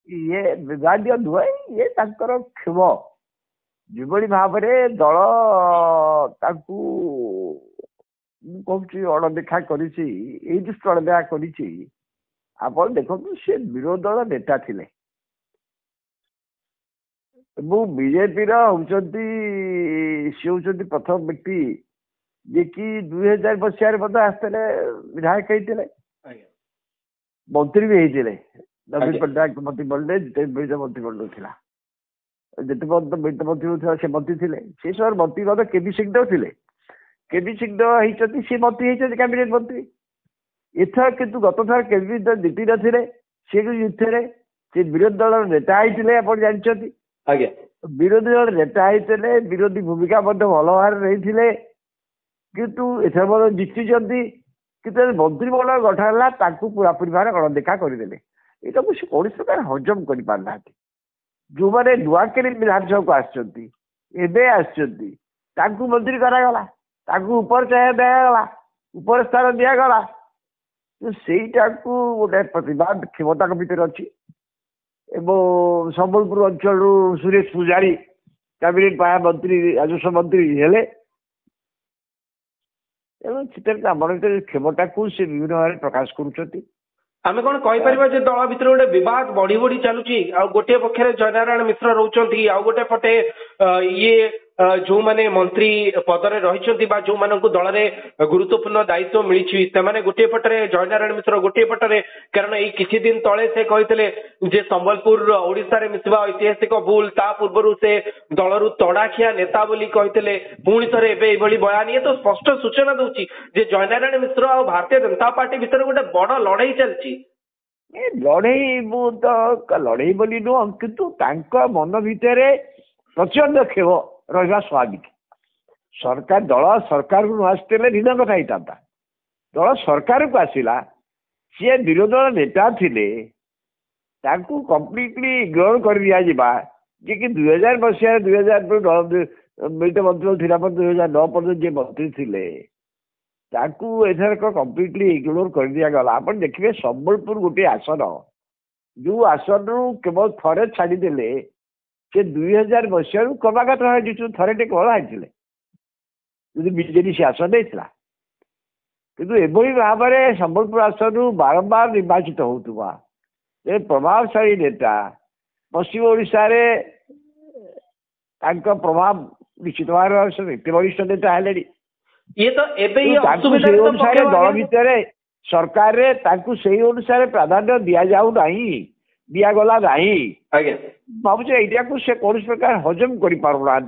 ये विवादीय नुहे ये क्षोभ जो भाव दल कहूँ अणदेखा कर दृष्टि अणदेखा कर देखो सी विरोधी दल नेता थिले बीजेपी सी हूँ प्रथम व्यक्ति जे कि 2000 मसीह आसते विधायक होते मंत्री भी होते नवीन पट्टनायक मंत्रिमंडल जिते मिलित मंत्रिमंडल था जिते मिलित मंत्री से मंत्री थे से समय मंत्री मत केबी सिंहदेव थे केबी सिंहदेव होती सी मंत्री होती कैबिनेट मंत्री एथर किंतु गत थर केबी जीति नथिले सी जीतले से विरोधी दल नेता होते आप जानते विरोधी दल नेता होते विरोधी भूमिका भल भाव रही किंतु एथर जीति किंतु मंत्रिमंडल गठन है पूरापूरी भाव अणदेखा करदे यहाँ को कौन प्रकार हजम कर पारना जो मैंने नुआकरी विधानसभा को आसती मंत्री करागला ऊपर चाहे दिगला ऊपर स्थान दिगला तो सहीटा को गोटे प्रतिवाद क्षमता भितर अच्छी संबलपुर अंचल सुरेश पूजारी कैबिनेट मंत्री राजस्व मंत्री हेले आम क्षमता को से विभिन्न भाव प्रकाश करुँच आमे कौन कहीपर दल भितर गोटे बद बढ़ी बढ़ी चलुची गोटे पक्षे जयनारायण मिश्र रोचंती आ गोटे पटे ये जो माने मंत्री पदरे रही जो मानक दल में गुरुत्वपूर्ण दायित्व मिली से गोटे पटरे जयनारायण मिश्र गोटे पटरे कारण ये किछि दिन तले से कहते जे संबलपुर ओडिशा रे मिसिबा ऐतिहासिक भूल ता पूर्व से दलरू तड़ाखिया नेता बोली कहते पुणी थे एभली बयान ये तो स्पष्ट सूचना दूची जे जयनारायण मिश्र और भारतीय जनता पार्टी भितर गोटे बड़ लड़ाई चलती लड़ई मु तो लड़ई बोली नुह किंतु मन भितर प्रचंड खेव रहा स्वाभाविक सरकार दल सरकार को आसते भिन्न कथा होता दल सरकार को आसला सी विरोधी दल नेता थिले कम्प्लीटली इग्नोर कर दिया जी कि 2000 मसीह 2000 मिलित मंत्री 2009 पर्यटन जी मंत्री थे एथर कम्प्लीटली इग्नोर कर दिया गला आप देखिए संबलपुर गोटे आसन जो आसन केवल थरे छाड़देले से 2000 मसीह क्रमागत थे केवल आते बीजेडी से आसन नहीं किंतु एभली भाव में संबलपुर आसन बारंबार निर्वाचित होता प्रभावशाली नेता पश्चिम ओडिशा रे प्रभाव निश्चित भाव एत वरिष्ठ नेता है ये तो दल भितर सरकार रे से अनुसार प्राधान्य दि जाऊना दिगला ना भावुँ यहाँ को कौन प्रकार हजम कर पारना